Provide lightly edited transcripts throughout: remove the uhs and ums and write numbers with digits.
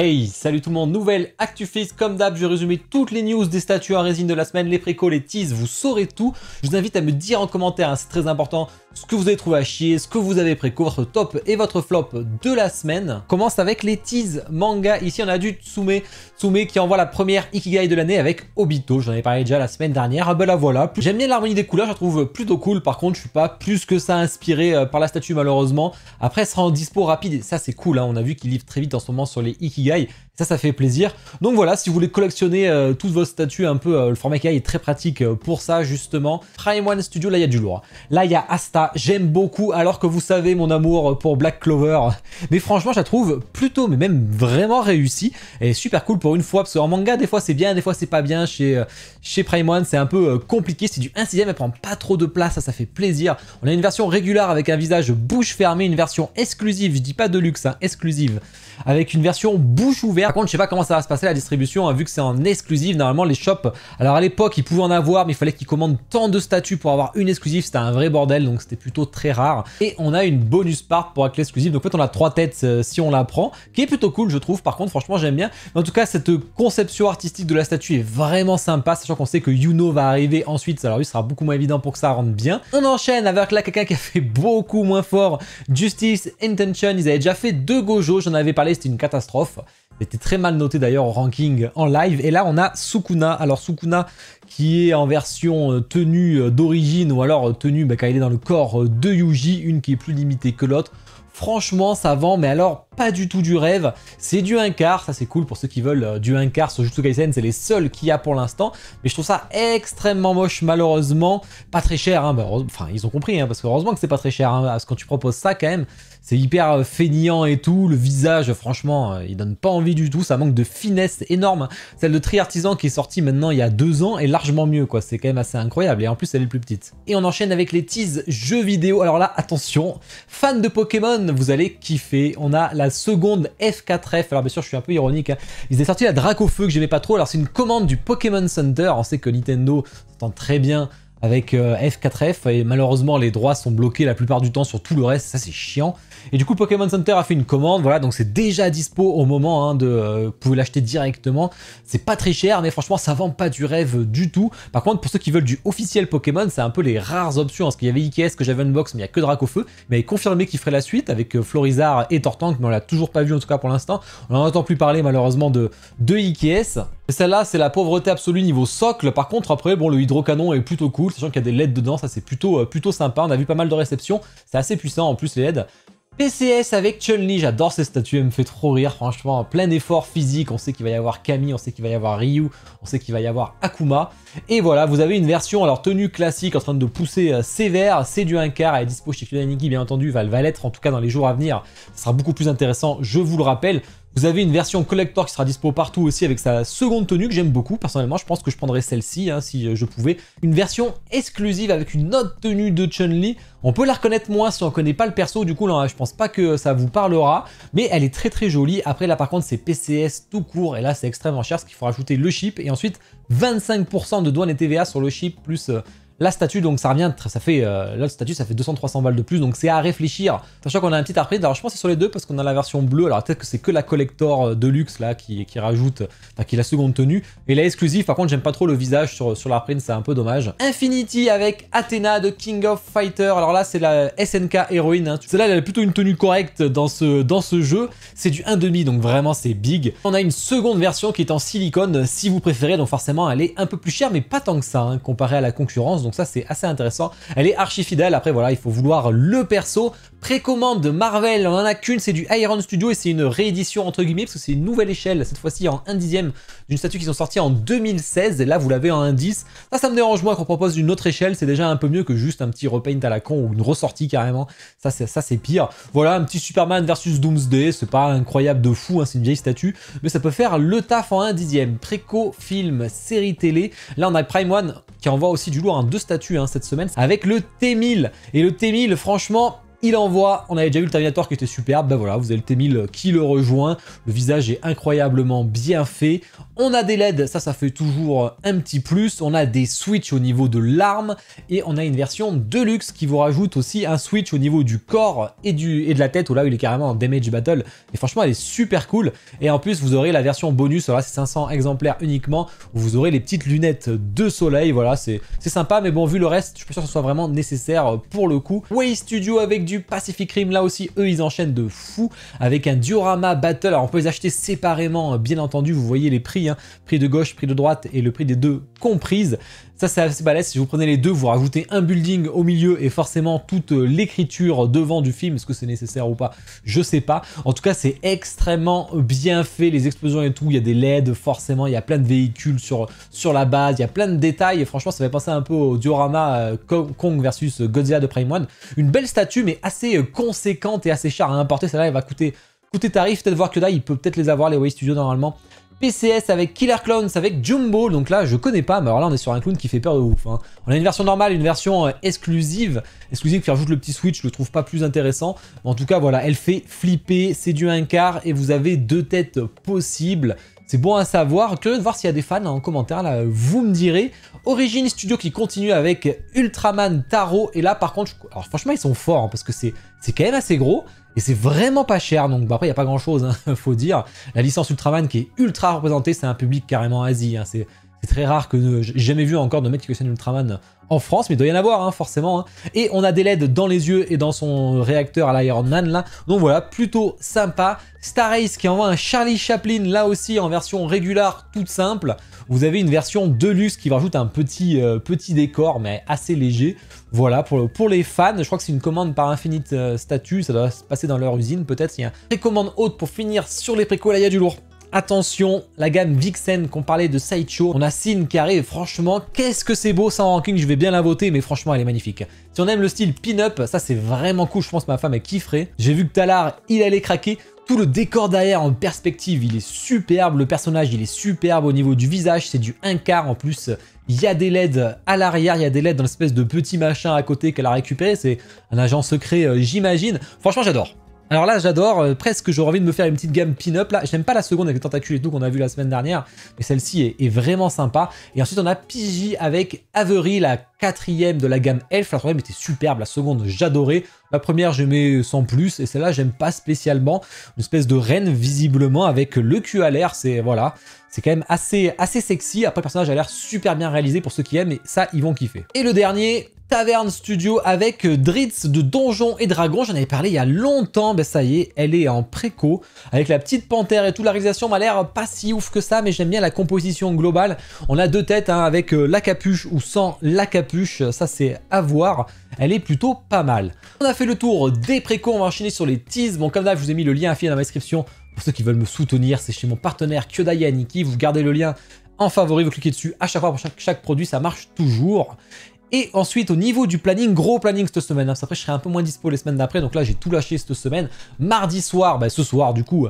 Hey, salut tout le monde, nouvelle ActuFix, comme d'hab, je vais résumer toutes les news des statues en résine de la semaine, les précos, les teases, vous saurez tout. Je vous invite à me dire en commentaire, hein, c'est très important, ce que vous avez trouvé à chier, ce que vous avez préco, votre top et votre flop de la semaine. On commence avec les teases manga, ici on a du Tsume qui envoie la première Ikigai de l'année avec Obito, j'en avais parlé déjà la semaine dernière, ah ben la voilà. J'aime bien l'harmonie des couleurs, je la trouve plutôt cool, par contre je suis pas plus que ça inspiré par la statue malheureusement. Après elle sera en dispo rapide et ça c'est cool, hein. On a vu qu'il livre très vite en ce moment sur les Ikigai. Ça fait plaisir. Donc voilà, si vous voulez collectionner toutes vos statues un peu, le format Ikigai est très pratique pour ça justement. Prime One Studio, là il y a du lourd. Là il y a Asta, j'aime beaucoup alors que vous savez mon amour pour Black Clover. Mais franchement je la trouve plutôt, mais même vraiment réussie. Elle est super cool pour une fois, parce qu'en manga des fois c'est bien, des fois c'est pas bien. Chez Prime One c'est un peu compliqué, c'est du 1/6, elle prend pas trop de place, ça fait plaisir. On a une version régulière avec un visage bouche fermée, une version exclusive, je dis pas de luxe, hein, exclusive, avec une version bouche ouverte. Par contre, je sais pas comment ça va se passer la distribution, hein, vu que c'est en exclusive. Normalement, les shops, alors à l'époque, ils pouvaient en avoir, mais il fallait qu'ils commandent tant de statues pour avoir une exclusive. C'était un vrai bordel, donc c'était plutôt très rare. Et on a une bonus part pour avec l'exclusive. Donc en fait, on a 3 têtes si on la prend, qui est plutôt cool, je trouve. Par contre, franchement, j'aime bien. Mais en tout cas, cette conception artistique de la statue est vraiment sympa, sachant qu'on sait que Yuno va arriver ensuite. Alors lui, ce sera beaucoup moins évident pour que ça rentre bien. On enchaîne avec là quelqu'un qui a fait beaucoup moins fort, Justice Intention. Ils avaient déjà fait 2 Gojo, j'en avais parlé, c'était une catastrophe. C'était très mal noté d'ailleurs au ranking en live. Et là, on a Sukuna. Alors Sukuna qui est en version tenue d'origine ou alors tenue quand il est dans le corps de Yuji, une qui est plus limitée que l'autre. Franchement, ça vend, mais alors pas du tout du rêve. C'est du 1/4, ça c'est cool pour ceux qui veulent du 1/4 sur Jujutsu Kaisen, c'est les seuls qu'il y a pour l'instant. Mais je trouve ça extrêmement moche, malheureusement. Pas très cher, hein. Enfin, ils ont compris, hein, parce que heureusement que c'est pas très cher, hein, parce que quand tu proposes ça, quand même, c'est hyper feignant et tout. Le visage, franchement, il donne pas envie du tout. Ça manque de finesse énorme. Celle de Tri Artisan qui est sortie maintenant il y a 2 ans est largement mieux, quoi. C'est quand même assez incroyable. Et en plus, elle est plus petite. Et on enchaîne avec les teases jeux vidéo. Alors là, attention, fans de Pokémon, vous allez kiffer. On a la seconde F4F. Alors bien sûr, je suis un peu ironique, hein. Ils avaient sorti la Dracofeu que j'aimais pas trop. Alors c'est une commande du Pokémon Center. On sait que Nintendo s'entend très bien avec F4F et malheureusement les droits sont bloqués la plupart du temps sur tout le reste, ça c'est chiant. Et du coup Pokémon Center a fait une commande, voilà, donc c'est déjà dispo au moment, hein, vous pouvez l'acheter directement. C'est pas très cher, mais franchement ça vend pas du rêve du tout. Par contre pour ceux qui veulent du officiel Pokémon, c'est un peu les rares options, parce qu'il y avait IKS que j'avais unbox, mais il n'y a que Dracofeu, mais il a confirmé qu'il ferait la suite avec Florizard et Tortank, mais on l'a toujours pas vu en tout cas pour l'instant. On n'en entend plus parler malheureusement de IKS. Celle-là c'est la pauvreté absolue niveau socle. Par contre après bon, le hydrocanon est plutôt cool, sachant qu'il y a des LED dedans, ça c'est plutôt sympa. On a vu pas mal de réceptions, c'est assez puissant en plus les LED. PCS avec Chun-Li, j'adore ces statues, elle me fait trop rire, franchement, plein d'efforts physiques, on sait qu'il va y avoir Camille, on sait qu'il va y avoir Ryu, on sait qu'il va y avoir Akuma, et voilà, vous avez une version, alors tenue classique, en train de pousser sévère, c'est du 1/4, elle est dispo chez Kudaniki, bien entendu, elle va l'être en tout cas dans les jours à venir, ça sera beaucoup plus intéressant, je vous le rappelle. Vous avez une version collector qui sera dispo partout aussi avec sa seconde tenue que j'aime beaucoup. Personnellement, je pense que je prendrais celle-ci, hein, si je pouvais. Une version exclusive avec une autre tenue de Chun-Li. On peut la reconnaître moins si on ne connaît pas le perso. Du coup, là, je pense pas que ça vous parlera. Mais elle est très très jolie. Après, là, par contre, c'est PCS tout court. Et là, c'est extrêmement cher parce qu'il faut rajouter le chip. Et ensuite, 25% de douane et TVA sur le chip plus... la statue, donc ça revient, ça fait, l'autre statue ça fait 200-300 balles de plus, donc c'est à réfléchir. Sachant qu'on a un petit upgrade, alors je pense que c'est sur les deux parce qu'on a la version bleue, alors peut-être que c'est que la collector de luxe là qui rajoute, enfin qui est la seconde tenue. Et la exclusive, par contre j'aime pas trop le visage sur l'upgrade, c'est un peu dommage. Infinity avec Athena de King of Fighter, alors là c'est la SNK héroïne, hein. Celle-là elle a plutôt une tenue correcte dans ce jeu, c'est du 1/2, donc vraiment c'est big. On a une seconde version qui est en silicone si vous préférez, donc forcément elle est un peu plus chère, mais pas tant que ça, hein, comparé à la concurrence. Donc ça c'est assez intéressant, elle est archi fidèle. Après voilà, il faut vouloir le perso. Précommande de Marvel, on en a qu'une, c'est du Iron Studio et c'est une réédition entre guillemets parce que c'est une nouvelle échelle, cette fois-ci en 1/10 d'une statue qui sont sorties en 2016 et là vous l'avez en 1/10. Ça me dérange moins qu'on propose une autre échelle, c'est déjà un peu mieux que juste un petit repaint à la con ou une ressortie carrément, ça c'est pire. Voilà, un petit Superman versus Doomsday, c'est pas incroyable de fou, hein, c'est une vieille statue, mais ça peut faire le taf en 1/10. Préco, film, série télé, là on a Prime One qui envoie aussi du lourd en 2 statues, hein, cette semaine avec le T1000. Et le T1000 franchement il envoie. On avait déjà vu le Terminator qui était superbe. Ben voilà, vous avez le T-1000 qui le rejoint. Le visage est incroyablement bien fait. On a des LED, ça fait toujours un petit plus. On a des switches au niveau de l'arme et on a une version Deluxe qui vous rajoute aussi un switch au niveau du corps et de la tête où là il est carrément en damage battle. Et franchement, elle est super cool. Et en plus, vous aurez la version bonus. Là, c'est 500 exemplaires uniquement où vous aurez les petites lunettes de soleil. Voilà, c'est sympa, mais bon, vu le reste, je suis pas sûr que ce soit vraiment nécessaire pour le coup. Way Studio avec du Pacific Rim, là aussi, eux, ils enchaînent de fou avec un diorama battle. Alors, on peut les acheter séparément, bien entendu. Vous voyez les prix, hein. Prix de gauche, prix de droite et le prix des deux comprises. Ça, c'est assez balèze. Si vous prenez les deux, vous rajoutez un building au milieu et forcément toute l'écriture devant du film. Est-ce que c'est nécessaire ou pas? Je sais pas. En tout cas, c'est extrêmement bien fait. Les explosions et tout, il y a des LED, forcément. Il y a plein de véhicules sur la base. Il y a plein de détails. Et franchement, ça fait penser un peu au diorama Kong versus Godzilla de Prime One. Une belle statue, mais assez conséquente et assez chère à importer. Celle-là, elle va coûter tarif. Peut-être voir que là, il peut peut-être les avoir, les Way Studio, normalement. PCS avec Killer Clowns, avec Jumbo, donc là je connais pas, mais alors là on est sur un clown qui fait peur de ouf. Hein. On a une version normale, une version exclusive qui rajoute le petit switch, je le trouve pas plus intéressant. En tout cas voilà, elle fait flipper, c'est du 1/4 et vous avez 2 têtes possibles. C'est bon à savoir, curieux de voir s'il y a des fans en commentaire, là vous me direz. Origin Studio qui continue avec Ultraman Taro, et là par contre, alors franchement ils sont forts, hein, parce que c'est quand même assez gros, et c'est vraiment pas cher, donc bah, après il n'y a pas grand chose, hein, faut dire. La licence Ultraman qui est ultra représentée, c'est un public carrément Asie, hein, c'est très rare que j'ai jamais vu encore de mec qui collectionne Ultraman en France, mais il doit y en avoir, hein, forcément. Hein. Et on a des LED dans les yeux et dans son réacteur à l'Iron Man, là. Donc voilà, plutôt sympa. Star Ace qui envoie un Charlie Chaplin, là aussi, en version régulière, toute simple. Vous avez une version Deluxe qui rajoute un petit décor, mais assez léger. Voilà, pour les fans, je crois que c'est une commande par Infinite Statue, ça doit se passer dans leur usine, peut-être. Il y a une précommande haute pour finir sur les précos, là, il y a du lourd. Attention, la gamme Vixen qu'on parlait de Sideshow, on a Sin qui arrive, franchement, qu'est-ce que c'est beau sans ranking, je vais bien la voter, mais franchement elle est magnifique. Si on aime le style pin-up, ça c'est vraiment cool, je pense que ma femme elle kifferait. J'ai vu que Talar, il allait craquer, tout le décor derrière en perspective, il est superbe, le personnage il est superbe au niveau du visage, c'est du 1/4 en plus. Il y a des LED à l'arrière, il y a des LED dans l'espèce de petit machin à côté qu'elle a récupéré, c'est un agent secret j'imagine. Franchement j'adore. Alors là, j'adore, presque j'aurais envie de me faire une petite gamme pin-up. Là, j'aime pas la seconde avec les tentacules et tout qu'on a vu la semaine dernière, mais celle-ci est vraiment sympa. Et ensuite, on a PJ avec Avery, la 4e de la gamme Elf. La 3e était superbe, la seconde, j'adorais. La première, j'aimais sans plus, et celle-là, j'aime pas spécialement. Une espèce de reine, visiblement, avec le cul à l'air, c'est voilà. C'est quand même assez sexy. Après, le personnage a l'air super bien réalisé pour ceux qui aiment, et ça, ils vont kiffer. Et le dernier, Tavern Studio avec Dritz de Donjons et Dragons. J'en avais parlé il y a longtemps. Ben ça y est, elle est en préco. Avec la petite panthère et tout. La réalisation m'a l'air pas si ouf que ça, mais j'aime bien la composition globale. On a 2 têtes, hein, avec la capuche ou sans la capuche. Ça, c'est à voir. Elle est plutôt pas mal. On a fait le tour des précos. On va enchaîner sur les teases. Bon, comme d'hab, je vous ai mis le lien affilié dans la description. Pour ceux qui veulent me soutenir, c'est chez mon partenaire Kyodai Aniki. Vous gardez le lien en favori, vous cliquez dessus à chaque fois pour chaque produit, ça marche toujours. Et ensuite, au niveau du planning, gros planning cette semaine. Hein, après, je serai un peu moins dispo les semaines d'après, donc là, j'ai tout lâché cette semaine. Mardi soir, bah, ce soir, du coup,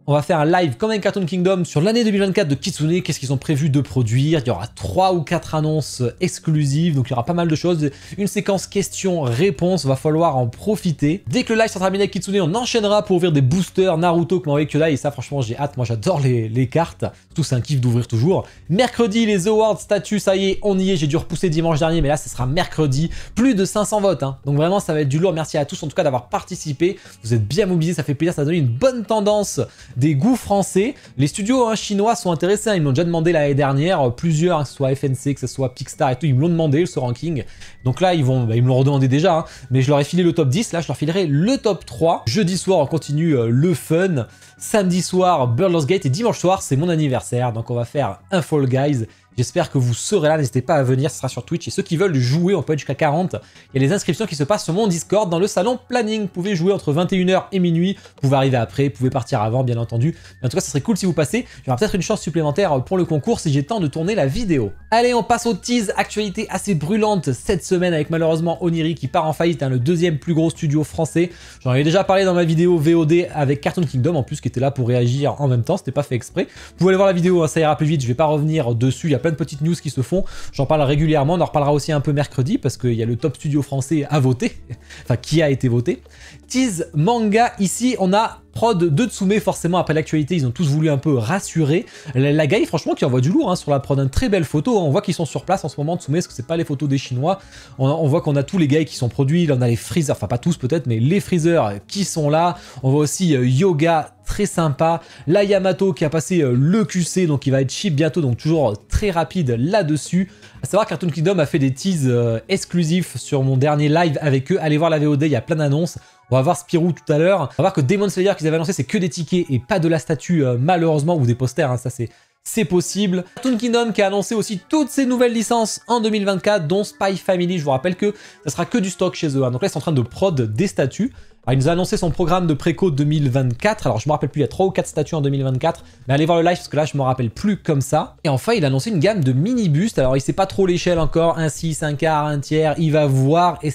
on va faire un live comme un Cartoon Kingdom sur l'année 2024 de Kitsune. Qu'est-ce qu'ils ont prévu de produire? Il y aura 3 ou 4 annonces exclusives, donc il y aura pas mal de choses. Une séquence questions-réponses, va falloir en profiter. Dès que le live sera terminé avec Kitsune, on enchaînera pour ouvrir des boosters Naruto que m'a envoyé Kyodai, et ça franchement j'ai hâte, moi j'adore les cartes. Tout c'est un kiff d'ouvrir toujours. Mercredi, les awards statuts, ça y est, on y est. J'ai dû repousser dimanche dernier, mais là ça sera mercredi. Plus de 500 votes, hein. Donc vraiment ça va être du lourd. Merci à tous en tout cas d'avoir participé. Vous êtes bien mobilisés, ça fait plaisir, ça a donné une bonne tendance des goûts français. Les studios chinois sont intéressés, hein. Ils m'ont déjà demandé l'année dernière, plusieurs, hein, que ce soit FNC, que ce soit Pixar et tout, ils me l'ont demandé ce ranking. Donc là ils me l'ont redemandé déjà, hein. Mais je leur ai filé le top 10, là je leur filerai le top 3. Jeudi soir on continue le fun. Samedi soir, Baldur's Gate, et dimanche soir, c'est mon anniversaire, donc on va faire un Fall Guys. J'espère que vous serez là, n'hésitez pas à venir, ce sera sur Twitch. Et ceux qui veulent jouer, on peut être jusqu'à 40. Il y a les inscriptions qui se passent sur mon Discord dans le salon planning. Vous pouvez jouer entre 21h et minuit. Vous pouvez arriver après, vous pouvez partir avant, bien entendu. Mais en tout cas, ça serait cool si vous passez. Il y aura peut-être une chance supplémentaire pour le concours si j'ai le temps de tourner la vidéo. Allez, on passe aux tease. Actualité assez brûlante cette semaine avec malheureusement Oniri qui part en faillite, hein, le 2e plus gros studio français. J'en avais déjà parlé dans ma vidéo VOD avec Cartoon Kingdom, en plus qui était là pour réagir en même temps, c'était pas fait exprès. Vous pouvez aller voir la vidéo, hein, ça ira plus vite, je vais pas revenir dessus, il y a plein de petites news qui se font, j'en parle régulièrement, on en reparlera aussi un peu mercredi, parce qu'il y a le top studio français à voter, enfin qui a été voté. Tease manga, ici on a prod de Tsume, forcément après l'actualité ils ont tous voulu un peu rassurer. La Guy franchement qui envoie du lourd hein, sur la prod, une très belle photo, on voit qu'ils sont sur place en ce moment Tsume, parce que c'est pas les photos des Chinois, on voit qu'on a tous les guys qui sont produits, là on a les freezers, enfin pas tous peut-être, mais les freezers qui sont là, on voit aussi Yoga, très sympa, la Yamato qui a passé le QC, donc il va être ship bientôt, donc toujours très rapide là-dessus. À savoir Cartoon Kingdom a fait des teases exclusifs sur mon dernier live avec eux, allez voir la VOD, il y a plein d'annonces. On va voir Spirou tout à l'heure. On va voir que Demon Slayer qu'ils avaient annoncé, c'est que des tickets et pas de la statue malheureusement, ou des posters, hein, ça c'est possible. Cartoon Kingdom qui a annoncé aussi toutes ses nouvelles licences en 2024, dont Spy Family. Je vous rappelle que ça sera que du stock chez eux. Hein. Donc là, ils sont en train de prod des statues. Alors, il nous a annoncé son programme de préco 2024. Alors, je me rappelle plus, il y a 3 ou 4 statues en 2024. Mais allez voir le live parce que là, je me rappelle plus comme ça. Et enfin, il a annoncé une gamme de mini-bustes. Alors, il sait pas trop l'échelle encore. 1 6, 1 quart, 1 tiers. Il va voir. Et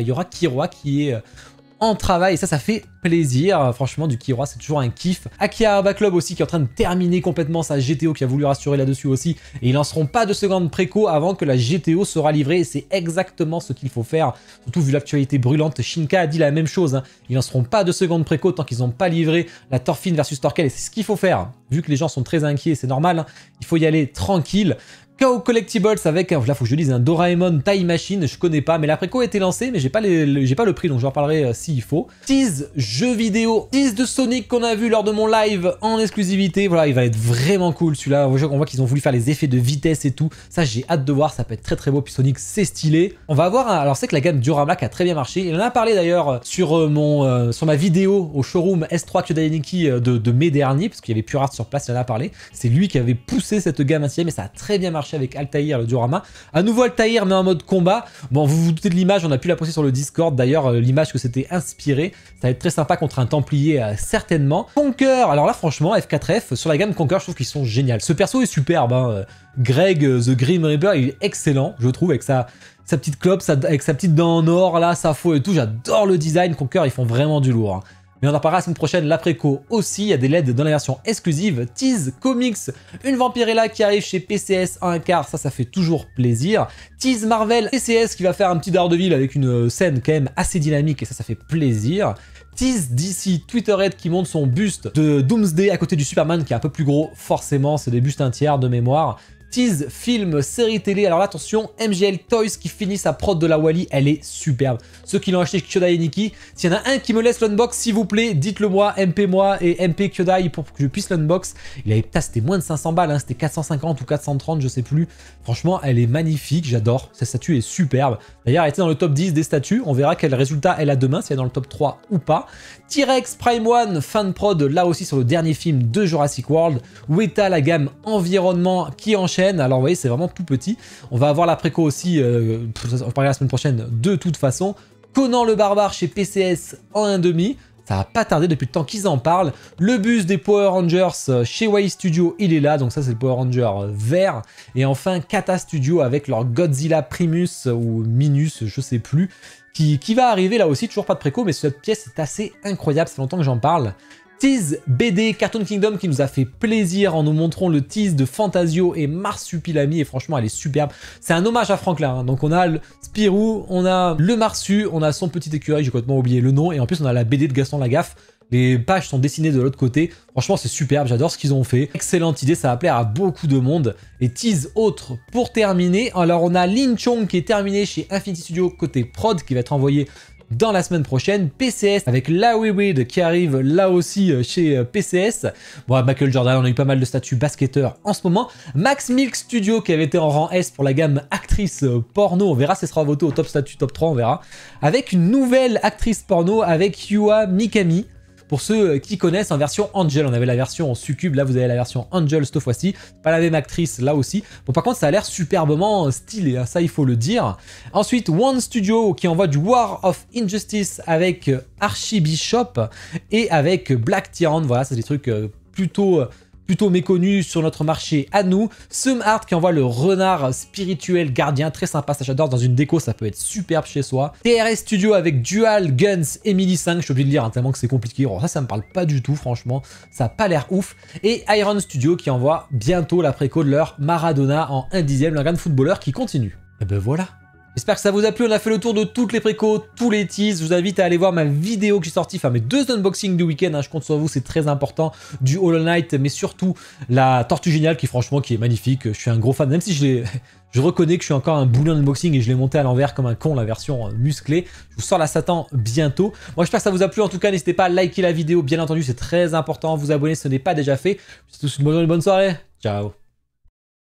il y aura Killua qui est en travail. Et ça fait plaisir. Franchement, du Killua, c'est toujours un kiff. Akihabara Club aussi qui est en train de terminer complètement sa GTO, qui a voulu rassurer là-dessus aussi. Et ils lanceront pas de seconde préco avant que la GTO sera livrée. Et c'est exactement ce qu'il faut faire. Surtout vu l'actualité brûlante. Shinka a dit la même chose. Hein. Ils lanceront pas de seconde préco tant qu'ils n'ont pas livré la Thorfinn versus Torkel. Et c'est ce qu'il faut faire. Vu que les gens sont très inquiets, c'est normal. Hein. Il faut y aller tranquille. KO Collectibles avec, là faut que je dise, un Doraemon Time Machine, je connais pas, mais la préco a été lancée, mais j'ai pas le prix, donc j'en parlerai s'il faut. Tease jeux vidéo, tease de Sonic qu'on a vu lors de mon live en exclusivité, voilà, il va être vraiment cool celui-là, on voit qu'ils ont voulu faire les effets de vitesse et tout, ça j'ai hâte de voir, ça peut être très très beau, puis Sonic c'est stylé. On va avoir, alors c'est que la gamme Diorama qui a très bien marché, il en a parlé d'ailleurs sur ma vidéo au showroom S3 Kyodainiki de mai dernier, parce qu'il y avait Pure Art sur place, il en a parlé, c'est lui qui avait poussé cette gamme ainsi, mais ça a très bien marché avec Altaïr le diorama. À nouveau Altaïr mais en mode combat. Bon, vous vous doutez de l'image, on a pu la poster sur le Discord d'ailleurs, l'image que c'était inspiré. Ça va être très sympa contre un Templier certainement. Conquer, alors là franchement F4F sur la gamme Conquer, je trouve qu'ils sont géniaux. Ce perso est superbe, hein. Greg The Grim Reaper, il est excellent, je trouve, avec sa petite clope, avec sa petite dent en or là, sa faux et tout. J'adore le design. Conquer, ils font vraiment du lourd. Hein. Mais on en parlera la semaine prochaine, la préco aussi, il y a des LED dans la version exclusive. Tease Comics, une Vampirella qui arrive chez PCS en 1 quart, ça fait toujours plaisir. Tease Marvel, PCS qui va faire un petit Daredevil avec une scène quand même assez dynamique et ça fait plaisir. Tease DC Twitterhead qui monte son buste de Doomsday à côté du Superman qui est un peu plus gros, forcément, c'est des bustes 1 tiers de mémoire. Tease, film, série télé. Alors là, attention, MGL Toys qui finit sa prod de la Wally, elle est superbe. Ceux qui l'ont acheté chez Kyodai et Nikki, s'il y en a un qui me laisse l'unbox, s'il vous plaît, dites-le moi, MP moi et MP Kyodai pour que je puisse l'unbox. C'était moins de 500 balles, hein, c'était 450 ou 430, je sais plus. Franchement, elle est magnifique, j'adore. Cette statue est superbe. D'ailleurs, elle était dans le top 10 des statues. On verra quel résultat elle a demain, si elle est dans le top 3 ou pas. T-Rex Prime One, fin de prod, là aussi sur le dernier film de Jurassic World. Weta, la gamme environnement qui enchaîne. Alors vous voyez, c'est vraiment tout petit. On va avoir la préco aussi, on va parler la semaine prochaine de toute façon. Conan le barbare chez PCS en 1,5. Ça va pas tarder depuis le temps qu'ils en parlent. Le bus des Power Rangers chez Wai Studio, il est là. Donc ça, c'est le Power Ranger vert. Et enfin, Kata Studio avec leur Godzilla Primus ou Minus, je sais plus. Qui va arriver là aussi, toujours pas de préco, mais cette pièce est assez incroyable. Ça fait longtemps que j'en parle. Tease BD Cartoon Kingdom qui nous a fait plaisir en nous montrant le tease de Fantasio et Marsupilami et franchement elle est superbe. C'est un hommage à Franklin, hein. Donc on a le Spirou, on a le Marsu, on a son petit écureuil, j'ai complètement oublié le nom, et en plus on a la BD de Gaston Lagaffe. Les pages sont dessinées de l'autre côté. Franchement, c'est superbe, j'adore ce qu'ils ont fait. Excellente idée, ça va plaire à beaucoup de monde. Et tease autre pour terminer. Alors on a Lin Chong qui est terminé chez Infinity Studio côté prod qui va être envoyé dans la semaine prochaine. PCS avec La Weird qui arrive là aussi chez PCS. Bon, Michael Jordan, on a eu pas mal de statuts basketteurs en ce moment. Max Milk Studio qui avait été en rang S pour la gamme actrice porno. On verra si ça sera voté au top statut, top 3, on verra. Avec une nouvelle actrice porno avec Yua Mikami. Pour ceux qui connaissent en version Angel, on avait la version en Succube, là vous avez la version Angel cette fois-ci, pas la même actrice là aussi. Bon par contre ça a l'air superbement stylé, hein, ça il faut le dire. Ensuite One Studio qui envoie du War of Injustice avec Archibishop et avec Black Tyrant, voilà c'est des trucs plutôt plutôt méconnu sur notre marché à nous. Sumart qui envoie le renard spirituel gardien, très sympa, ça j'adore, dans une déco ça peut être superbe chez soi. TRS Studio avec Dual Guns Emily 5, je suis obligé de lire hein, tellement que c'est compliqué, oh, ça me parle pas du tout franchement, ça a pas l'air ouf. Et Iron Studio qui envoie bientôt la préco de leur Maradona en 1/10, le grand footballeur qui continue. Et ben voilà. J'espère que ça vous a plu, on a fait le tour de toutes les précos, tous les teas. Je vous invite à aller voir ma vidéo que j'ai sortie, enfin mes 2 unboxings du week-end, hein, je compte sur vous, c'est très important, du Hollow Knight, mais surtout la Tortue Géniale qui franchement qui est magnifique. Je suis un gros fan, même si je reconnais que je suis encore un boulot unboxing et je l'ai monté à l'envers comme un con, la version musclée. Je vous sors la Satan bientôt. Moi j'espère que ça vous a plu, en tout cas n'hésitez pas à liker la vidéo, bien entendu c'est très important, vous abonner si ce n'est pas déjà fait. Je vous souhaite une bonne soirée, ciao.